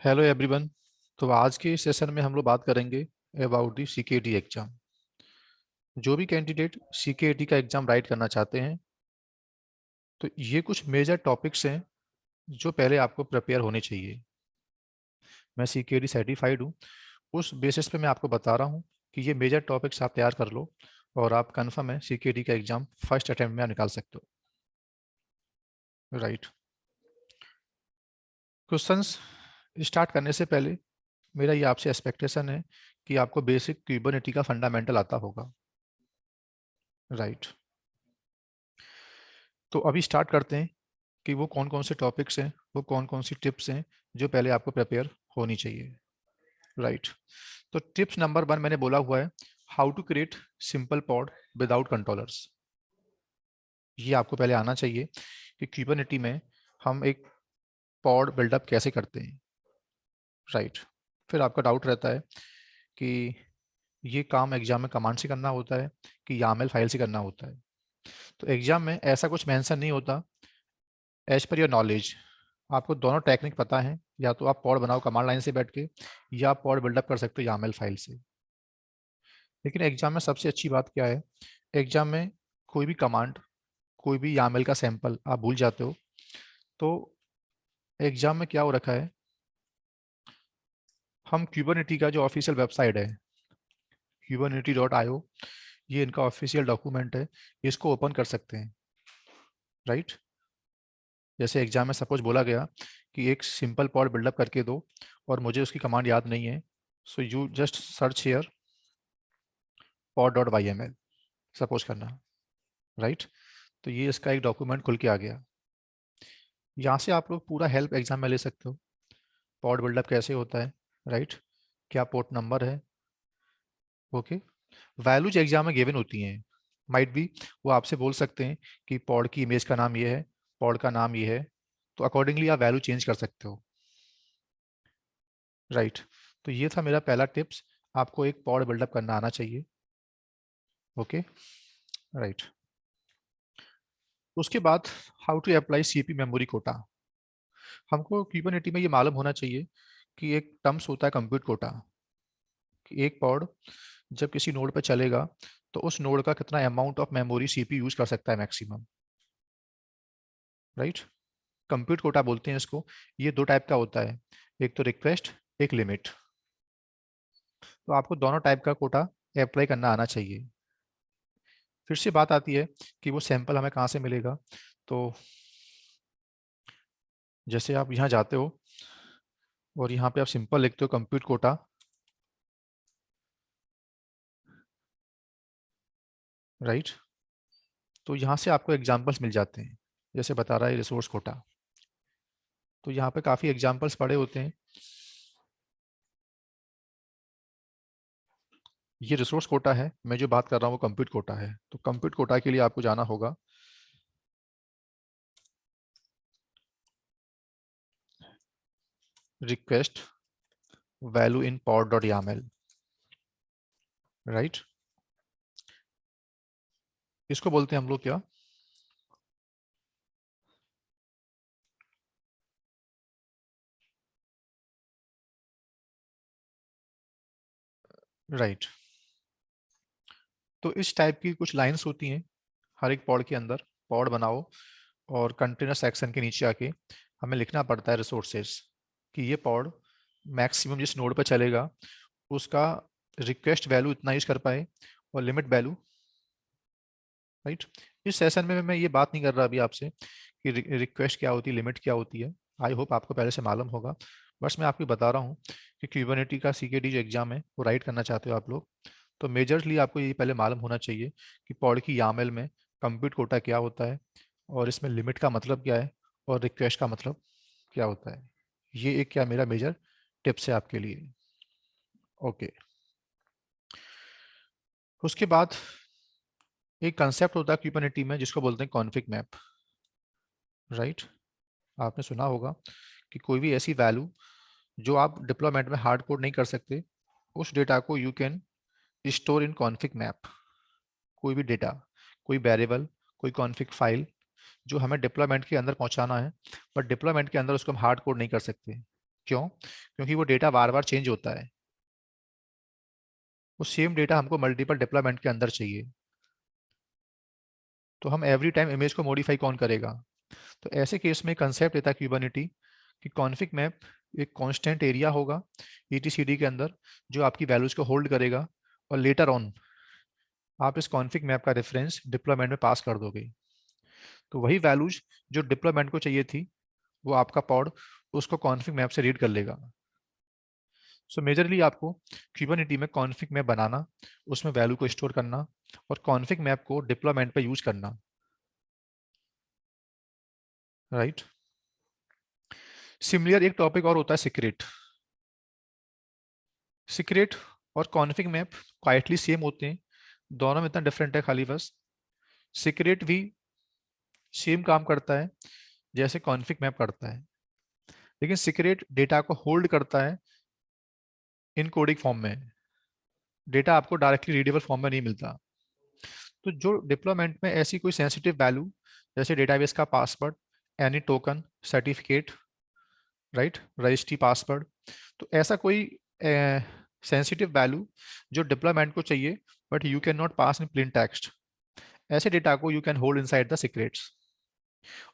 Hello everyone. तो आज के सेशन में हम लोग बात करेंगे अबाउट दी सीकेटी एग्जाम। जो भी कैंडिडेट सीकेटी का एग्जाम राइट करना चाहते हैं, तो ये कुछ मेजर टॉपिक्स हैं जो पहले आपको प्रिपेयर होने चाहिए। मैं सीकेटी सर्टिफाइड हूँ, उस बेसिस पे मैं आपको बता रहा हूँ कि ये मेजर टॉपिक्स आप तैयार कर लो और आप कन्फर्म है सीकेटी का एग्जाम फर्स्ट अटेम्प्ट में आप निकाल सकते हो। राइट। क्वेश्चंस स्टार्ट करने से पहले मेरा ये आपसे एक्सपेक्टेशन है कि आपको बेसिक क्यूबरनेटी का फंडामेंटल आता होगा। राइट। तो अभी स्टार्ट करते हैं कि वो कौन कौन से टॉपिक्स हैं, वो कौन कौन सी टिप्स हैं जो पहले आपको प्रिपेयर होनी चाहिए। राइट। तो टिप्स नंबर 1 मैंने बोला हुआ है, how to create simple pod without controllers. ये आपको पहले आना चाहिए कि क्यूबरनेटी में हम एक पॉड बिल्डअप कैसे करते हैं। राइट। फिर आपका डाउट रहता है कि ये काम एग्जाम में कमांड से करना होता है कि यामल फाइल से करना होता है। तो एग्जाम में ऐसा कुछ मेंशन नहीं होता। एज पर योर नॉलेज आपको दोनों टेक्निक पता है, या तो आप पॉड बनाओ कमांड लाइन से बैठ के, या आप पॉड बिल्डअप कर सकते हो यामल फाइल से। लेकिन एग्जाम में सबसे अच्छी बात क्या है, एग्जाम में कोई भी कमांड, कोई भी यामल का सैंपल आप भूल जाते हो, तो एग्जाम में क्या हो रखा है, हम क्यूबरनेटी का जो ऑफिशियल वेबसाइट है kubernetes.io, ये इनका ऑफिशियल डॉक्यूमेंट है, इसको ओपन कर सकते हैं। राइट। जैसे एग्जाम में सपोज बोला गया कि एक सिंपल पॉड बिल्डअप करके दो और मुझे उसकी कमांड याद नहीं है, so you just search here pod.yml, suppose करना। राइट। तो ये इसका एक डॉक्यूमेंट खुल के आ गया। यहाँ से आप लोग पूरा हेल्प एग्जाम में ले सकते हो, पॉड बिल्डअप कैसे होता है। राइट। क्या पोर्ट नंबर है। ओके। वैल्यूज एग्जाम में गिवन होती हैं, माइट बी वो आपसे बोल सकते हैं कि पॉड की इमेज का नाम ये है, पॉड का नाम ये है, तो अकॉर्डिंगली आप वैल्यू चेंज कर सकते हो। राइट। तो ये था मेरा पहला टिप्स, आपको एक पॉड बिल्डअप करना आना चाहिए। ओके। राइट। उसके बाद how to apply CP memory quota. हमको क्यूबरनेटी में ये मालूम होना चाहिए कि एक टर्म्स होता है कंप्यूट कोटा, कि एक पॉड जब किसी नोड पर चलेगा तो उस नोड का कितना amount of memory CP use कर सकता है मैक्सिमम। राइट। कंप्यूट कोटा बोलते हैं इसको। ये दो टाइप का होता है, एक तो रिक्वेस्ट, एक लिमिट। तो आपको दोनों टाइप का कोटा अप्लाई करना आना चाहिए। फिर से बात आती है कि वो सैंपल हमें कहाँ से मिलेगा। तो जैसे आप यहाँ जाते हो और यहाँ पे आप सिंपल लिखते हो कंप्यूट कोटा, राइट, तो यहाँ से आपको एग्जाम्पल्स मिल जाते हैं। जैसे बता रहा है रिसोर्स कोटा, तो यहाँ पे काफ़ी एग्जाम्पल्स पड़े होते हैं। ये रिसोर्स कोटा है, मैं जो बात कर रहा हूँ वो कंप्यूट कोटा है। तो कंप्यूट कोटा के लिए आपको जाना होगा request value in pod.yaml। Right. इसको बोलते हैं हम लोग क्या, राइट। तो इस टाइप की कुछ लाइंस होती हैं हर एक पॉड के अंदर। पॉड बनाओ और कंटेनर सेक्शन के नीचे आके हमें लिखना पड़ता है रिसोर्सेज, कि ये पॉड मैक्सिमम जिस नोड पर चलेगा उसका रिक्वेस्ट वैल्यू इतना यूज कर पाए और लिमिट वैल्यू। राइट। इस सेशन में मैं ये बात नहीं कर रहा अभी आपसे कि रिक्वेस्ट क्या होती है, लिमिट क्या होती है। आई होप आपको पहले से मालूम होगा। बस मैं आपको बता रहा हूँ कि क्यूबरनेटी का सीकेडी जो एग्जाम है वो राइट करना चाहते हो आप लोग, तो मेजरली आपको ये पहले मालूम होना चाहिए कि पॉड की यामल में कंप्यूट कोटा क्या होता है, और इसमें लिमिट का मतलब क्या है, और रिक्वेस्ट का मतलब क्या होता है। ये एक क्या मेरा मेजर टिप्स है आपके लिए। ओके। उसके बाद एक कंसेप्ट होता है क्यूबरनेटी में जिसको बोलते हैं कॉन्फिग मैप। राइट। आपने सुना होगा कि कोई भी ऐसी वैल्यू जो आप डिप्लॉयमेंट में हार्ड कोड नहीं कर सकते, उस डेटा को you can store in config map. कोई भी डेटा, कोई वेरिएबल, कोई कॉन्फिग फाइल जो हमें डिप्लॉयमेंट के अंदर पहुंचाना है, बट डिप्लॉयमेंट के अंदर उसको हम हार्ड कोड नहीं कर सकते। क्यों? क्योंकि वो डेटा बार बार चेंज होता है, वो सेम डेटा हमको मल्टीपल डिप्लॉयमेंट के अंदर चाहिए, तो हम एवरी टाइम इमेज को मॉडिफाई कौन करेगा? तो ऐसे केस में कंसेप्ट रहता है क्यूबरनिटी कि कॉन्फिग मैप एक कांस्टेंट एरिया होगा etcd के अंदर जो आपकी वैल्यूज को होल्ड करेगा, और लेटर ऑन आप इस कॉन्फिग मैप का रेफरेंस डिप्लॉयमेंट में पास कर दोगे, तो वही वैल्यूज जो डिप्लॉयमेंट को चाहिए थी वो आपका पॉड उसको कॉन्फिग मैप से रीड कर लेगा। सो मेजरली आपको क्यूबरनिटी में कॉन्फिग मैप बनाना, उसमें वैल्यू को स्टोर करना और कॉन्फिग मैप को डिप्लॉयमेंट पे यूज करना, राइट। सिमिलर एक टॉपिक और होता है सीक्रेट। सीक्रेट और कॉन्फिग मैप क्वाइटली सेम होते हैं, दोनों में इतना डिफरेंट है खाली बस सीक्रेट भी सेम काम करता है जैसे कॉन्फिग मैप करता है, लेकिन सीक्रेट डेटा को होल्ड करता है इन कोडिंग फॉर्म में, डेटा आपको डायरेक्टली रीडेबल फॉर्म में नहीं मिलता। तो जो डिप्लॉयमेंट में ऐसी कोई सेंसिटिव वैल्यू जैसे डेटाबेस का password, any token, certificate, right, registry password, तो ऐसा कोई सेंसिटिव वैल्यू जो डिप्लॉयमेंट को चाहिए but you can not pass in plain text, ऐसे डेटा को you can hold inside the secrets.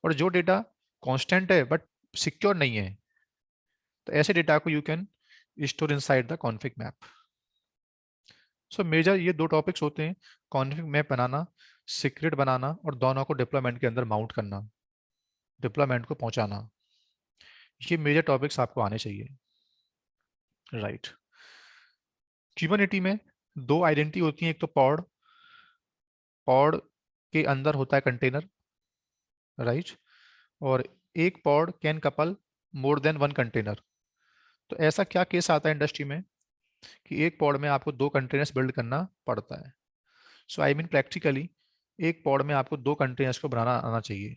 और जो डेटा कांस्टेंट है बट सिक्योर नहीं है, तो ऐसे डेटा को you can store inside the config map. So major ये दो टॉपिक्स होते हैं, कॉन्फिग मैप बनाना, सीक्रेट बनाना, और दोनों को डिप्लॉयमेंट के अंदर माउंट करना, डिप्लॉयमेंट को पहुंचाना, ये मेजर टॉपिक्स आपको आने चाहिए, राइट। क्यूबरनिटी में दो आइडेंटिटी होती हैं, एक तो पॉड, पॉड के अंदर होता है कंटेनर, राइट, और एक pod can couple more than one container. तो ऐसा क्या केस आता है इंडस्ट्री में कि एक पॉड में आपको दो कंटेनर्स बिल्ड करना पड़ता है। सो आई मीन प्रैक्टिकली एक पॉड में आपको दो कंटेनर्स को बनाना आना चाहिए।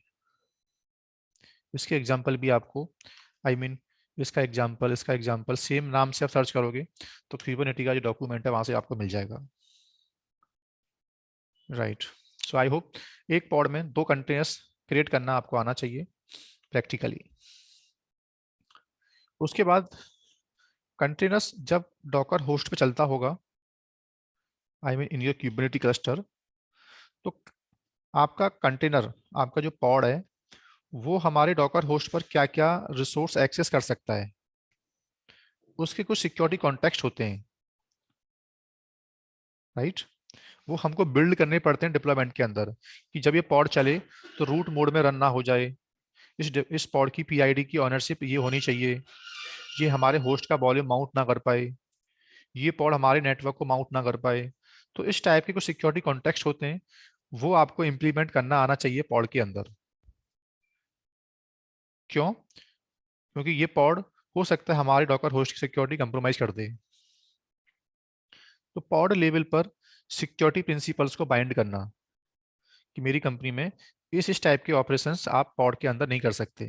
इसके एग्जाम्पल भी आपको आई मीन इसका एग्जाम्पल सेम नाम से आप सर्च करोगे तो क्यूबरनिटी का जो डॉक्यूमेंट है वहां से आपको मिल जाएगा, राइट। सो आई होप एक पॉड में दो कंटेनर्स क्रिएट करना आपको आना चाहिए प्रैक्टिकली। उसके बाद कंटेनर्स जब डॉकर होस्ट पे चलता होगा, I mean in your Kubernetes cluster, तो आपका कंटेनर, आपका जो पॉड है वो हमारे डॉकर होस्ट पर क्या क्या रिसोर्स एक्सेस कर सकता है, उसके कुछ सिक्योरिटी कॉन्टेक्स्ट होते हैं, राइट। वो हमको बिल्ड करने पड़ते हैं डिप्लॉयमेंट के अंदर कि जब ये पॉड चले तो रूट मोड में रन ना हो जाए, इस पॉड की पीआईडी की ऑनरशिप ये होनी चाहिए, ये हमारे होस्ट का वॉल्यूम माउंट ना कर पाए, ये पॉड हमारे नेटवर्क को माउंट ना कर पाए। तो इस टाइप के कुछ सिक्योरिटी कॉन्टेक्स्ट होते हैं, वो आपको इम्प्लीमेंट करना आना चाहिए पॉड के अंदर। क्यों? क्योंकि ये पॉड हो सकता है हमारे डॉकर होस्ट की सिक्योरिटी कंप्रोमाइज कर दे। तो पॉड लेवल पर सिक्योरिटी प्रिंसिपल्स को बाइंड करना कि मेरी कंपनी में इस टाइप के ऑपरेशंस आप पॉड के अंदर नहीं कर सकते,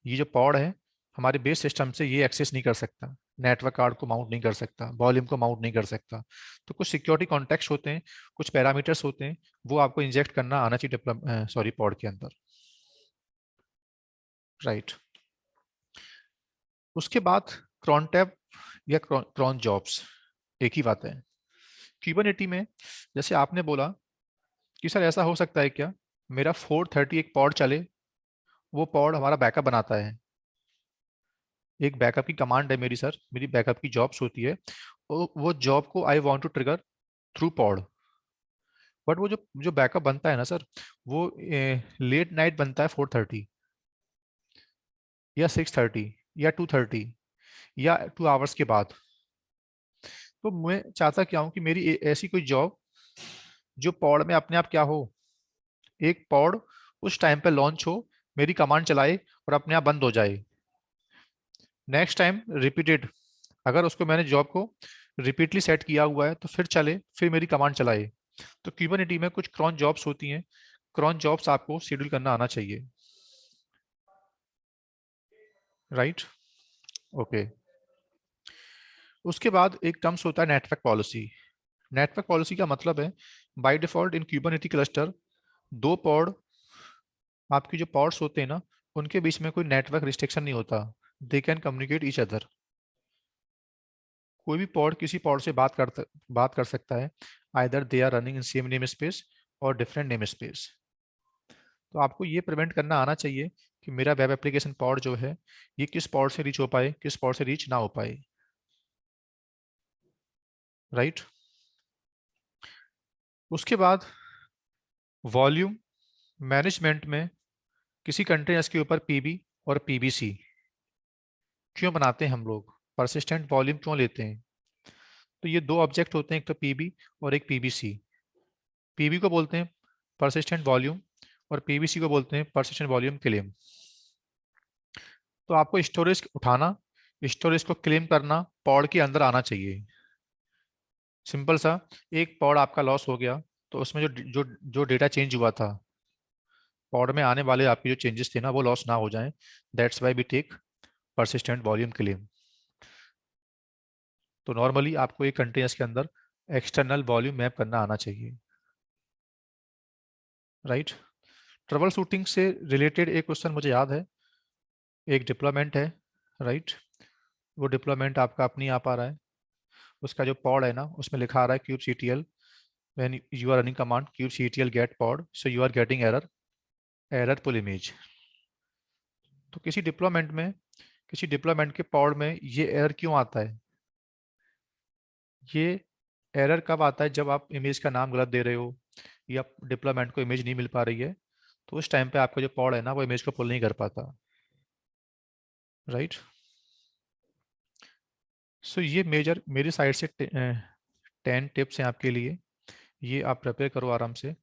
ये जो पॉड है हमारे बेस सिस्टम से ये एक्सेस नहीं कर सकता, नेटवर्क कार्ड को माउंट नहीं कर सकता, वॉल्यूम को माउंट नहीं कर सकता। तो कुछ सिक्योरिटी कॉन्टेक्स्ट होते हैं, कुछ पैरामीटर्स होते हैं, वो आपको इंजेक्ट करना आना चाहिए पॉड के अंदर, राइट। उसके बाद क्रॉन टैब या क्रॉन जॉब्स एक ही बात है क्यूबरनिटी में। जैसे आपने बोला कि सर ऐसा हो सकता है क्या मेरा 430 एक पॉड चले, वो पॉड हमारा बैकअप बनाता है, एक बैकअप की कमांड है मेरी सर, मेरी बैकअप की जॉब्स होती है, वो जॉब को I want to trigger through pod, but वो जो जो बैकअप बनता है ना सर, वो लेट नाइट बनता है 4:30 या 6:30 या 2:30 या 2 आवर्स के बाद। तो मैं चाहता क्या हूँ कि मेरी ऐसी कोई जॉब जो पॉड में अपने आप क्या हो, एक पॉड उस टाइम पे लॉन्च हो, मेरी कमांड चलाए और अपने आप बंद हो जाए, नेक्स्ट टाइम रिपीटेड, अगर उसको मैंने जॉब को रिपीटली सेट किया हुआ है तो फिर चले, फिर मेरी कमांड चलाए। तो क्यूबरनिटी में कुछ क्रॉन जॉब्स होती हैं, क्रॉन जॉब्स आपको शेड्यूल करना आना चाहिए, राइट, ओके। उसके बाद एक टर्म्स होता है नेटवर्क पॉलिसी। नेटवर्क पॉलिसी का मतलब है बाय डिफॉल्ट इन क्यूबरनिटी क्लस्टर दो पॉड, आपके जो पॉड्स होते हैं ना उनके बीच में कोई नेटवर्क रिस्ट्रिक्शन नहीं होता, they can communicate each other. कोई भी पॉड किसी पॉड से बात कर सकता है, either they are running in same name space और डिफरेंट नेम स्पेस। तो आपको ये प्रिवेंट करना आना चाहिए कि मेरा वेब एप्लीकेशन पॉड जो है ये किस पॉड से रीच हो पाए, किस पॉड से रीच ना हो पाए, राइट। उसके बाद वॉल्यूम मैनेजमेंट में किसी कंटेनर्स के ऊपर पीबी और पीबीसी क्यों बनाते हैं हम लोग, परसिस्टेंट वॉल्यूम क्यों लेते हैं। तो ये दो ऑब्जेक्ट होते हैं, एक तो पीबी और एक पीबीसी। पीबी को बोलते हैं परसिस्टेंट वॉल्यूम और पीबीसी को बोलते हैं परसिस्टेंट वॉल्यूम क्लेम। तो आपको स्टोरेज उठाना, स्टोरेज को क्लेम करना पॉड के अंदर आना चाहिए। सिंपल सा, एक पॉड आपका लॉस हो गया तो उसमें जो डेटा चेंज हुआ था, पॉड में आने वाले आपके जो चेंजेस थे ना वो लॉस ना हो जाएं। That's why we take persistent volume claim. तो नॉर्मली आपको एक कंटेनर्स के अंदर एक्सटर्नल वॉल्यूम मैप करना आना चाहिए, राइट। ट्रबल शूटिंग से रिलेटेड एक क्वेश्चन मुझे याद है, एक डिप्लॉयमेंट है, राइट। वो डिप्लॉयमेंट आपका अपनी आ पा रहा है, उसका जो पॉड है ना उसमें लिखा आ रहा है cube ctl, when you are running command cube ctl get pod, so you are getting error pull image। तो किसी डिप्लॉयमेंट के पॉड में ये एरर क्यों आता है, ये एरर कब आता है जब आप इमेज का नाम गलत दे रहे हो या डिप्लॉयमेंट को इमेज नहीं मिल पा रही है, तो उस टाइम पे आपका जो पॉड है ना वो इमेज को पुल नहीं कर पाता, राइट। सो ये मेजर मेरी साइड से 10 टिप्स हैं आपके लिए, ये आप प्रिपेयर करो आराम से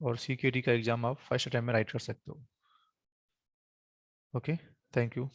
और CKD का एग्जाम आप फर्स्ट अटेम्प्ट में राइट कर सकते हो। Okay, thank you.